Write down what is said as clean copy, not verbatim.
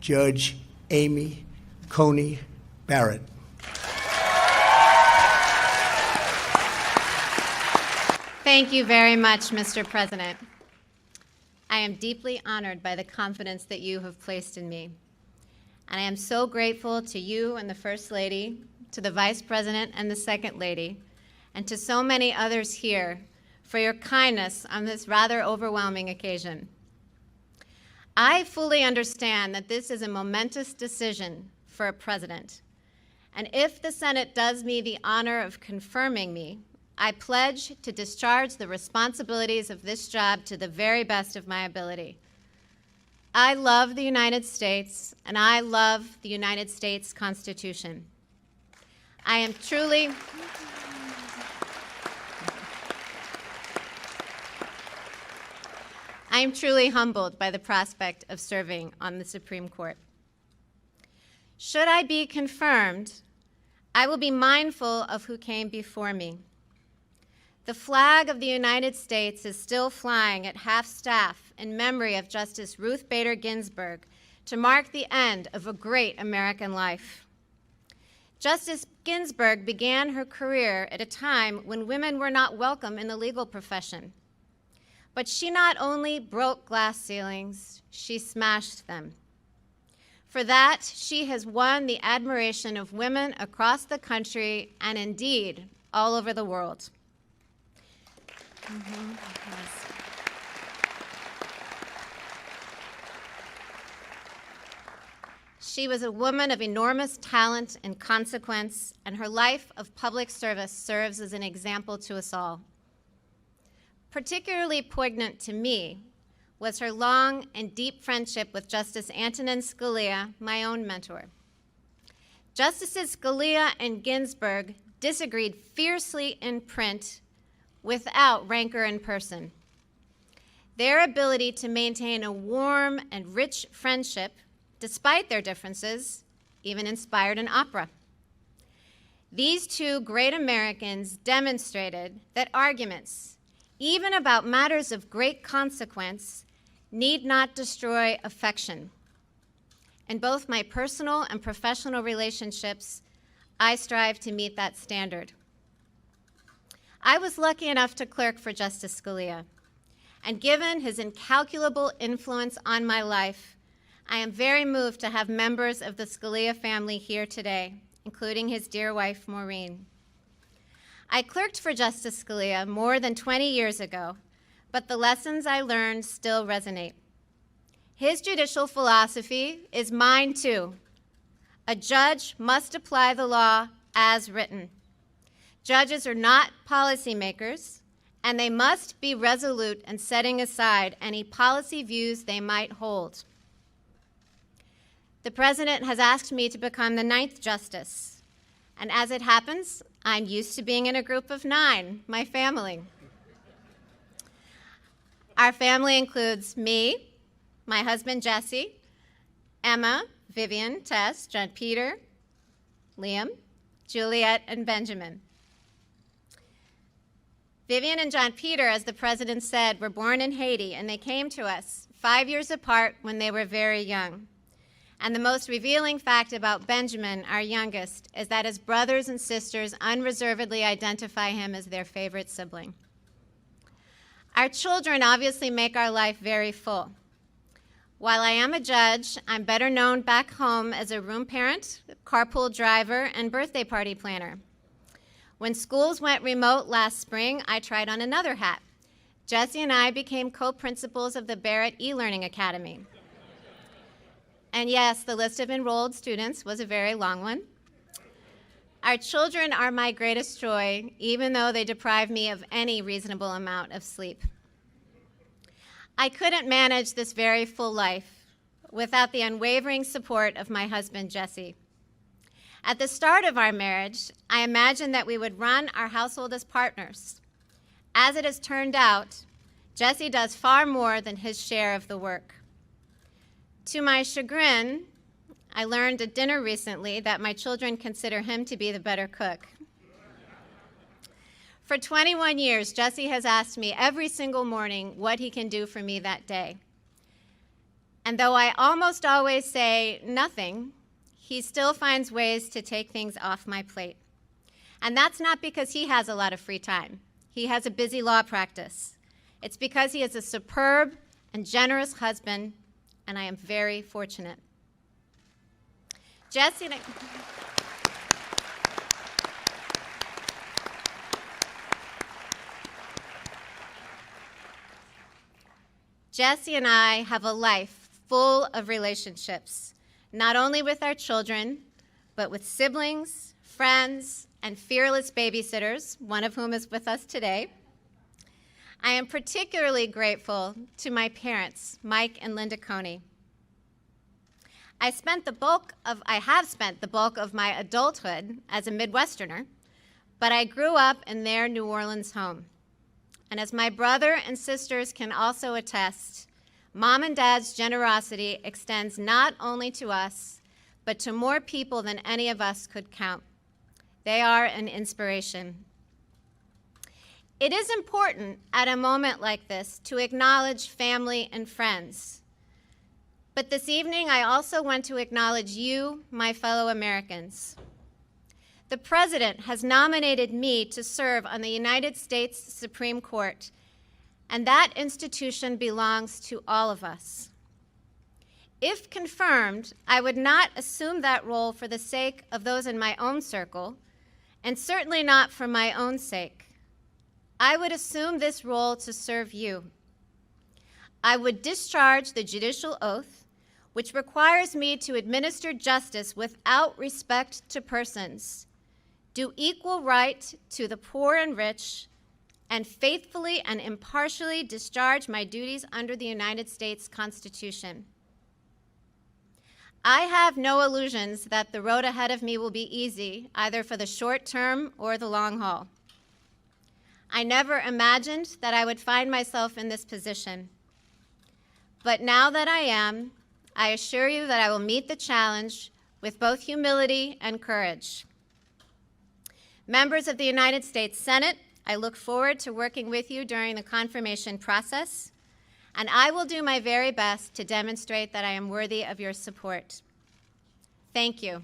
Judge Amy Coney Barrett. Thank you very much, Mr. President. I am deeply honored by the confidence that you have placed in me. And I am so grateful to you and the First Lady, to the Vice President and the Second Lady, and to so many others here for your kindness on this rather overwhelming occasion. I fully understand that this is a momentous decision for a president. And if the Senate does me the honor of confirming me, I pledge to discharge the responsibilities of this job to the very best of my ability. I love the United States, and I love the United States Constitution. I am truly humbled by the prospect of serving on the Supreme Court. Should I be confirmed, I will be mindful of who came before me. The flag of the United States is still flying at half-staff in memory of Justice Ruth Bader Ginsburg to mark the end of a great American life. Justice Ginsburg began her career at a time when women were not welcome in the legal profession. But she not only broke glass ceilings, she smashed them. For that, she has won the admiration of women across the country and indeed all over the world. Yes. She was a woman of enormous talent and consequence, and her life of public service serves as an example to us all. Particularly poignant to me was her long and deep friendship with Justice Antonin Scalia, my own mentor. Justices Scalia and Ginsburg disagreed fiercely in print without rancor in person. Their ability to maintain a warm and rich friendship, despite their differences, even inspired an opera. These two great Americans demonstrated that arguments, even about matters of great consequence, need not destroy affection. In both my personal and professional relationships, I strive to meet that standard. I was lucky enough to clerk for Justice Scalia, and given his incalculable influence on my life, I am very moved to have members of the Scalia family here today, including his dear wife, Maureen. I clerked for Justice Scalia more than 20 years ago, but the lessons I learned still resonate. His judicial philosophy is mine too. A judge must apply the law as written. Judges are not policymakers, and they must be resolute in setting aside any policy views they might hold. The President has asked me to become the 9th Justice, and as it happens, I'm used to being in a group of 9, my family. Our family includes me, my husband Jesse, Emma, Vivian, Tess, John Peter, Liam, Juliet, and Benjamin. Vivian and John Peter, as the President said, were born in Haiti, and they came to us 5 years apart when they were very young. And the most revealing fact about Benjamin, our youngest, is that his brothers and sisters unreservedly identify him as their favorite sibling. Our children obviously make our life very full. While I am a judge, I'm better known back home as a room parent, carpool driver, and birthday party planner. When schools went remote last spring, I tried on another hat. Jesse and I became co-principals of the Barrett e-Learning Academy. And yes, the list of enrolled students was a very long one. Our children are my greatest joy, even though they deprive me of any reasonable amount of sleep. I couldn't manage this very full life without the unwavering support of my husband, Jesse. At the start of our marriage, I imagined that we would run our household as partners. As it has turned out, Jesse does far more than his share of the work. To my chagrin, I learned at dinner recently that my children consider him to be the better cook. For 21 years, Jesse has asked me every single morning what he can do for me that day. And though I almost always say nothing, he still finds ways to take things off my plate. And that's not because he has a lot of free time. He has a busy law practice. It's because he is a superb and generous husband, and I am very fortunate. Jesse and I have a life full of relationships, not only with our children, but with siblings, friends, and fearless babysitters, one of whom is with us today. I am particularly grateful to my parents, Mike and Linda Coney. I have spent the bulk of my adulthood as a Midwesterner, but I grew up in their New Orleans home. And as my brother and sisters can also attest, Mom and Dad's generosity extends not only to us, but to more people than any of us could count. They are an inspiration. It is important at a moment like this to acknowledge family and friends. But this evening, I also want to acknowledge you, my fellow Americans. The President has nominated me to serve on the United States Supreme Court, and that institution belongs to all of us. If confirmed, I would not assume that role for the sake of those in my own circle, and certainly not for my own sake. I would assume this role to serve you. I would discharge the judicial oath, which requires me to administer justice without respect to persons, do equal right to the poor and rich, and faithfully and impartially discharge my duties under the United States Constitution. I have no illusions that the road ahead of me will be easy, either for the short term or the long haul. I never imagined that I would find myself in this position. But now that I am, I assure you that I will meet the challenge with both humility and courage. Members of the United States Senate, I look forward to working with you during the confirmation process, and I will do my very best to demonstrate that I am worthy of your support. Thank you.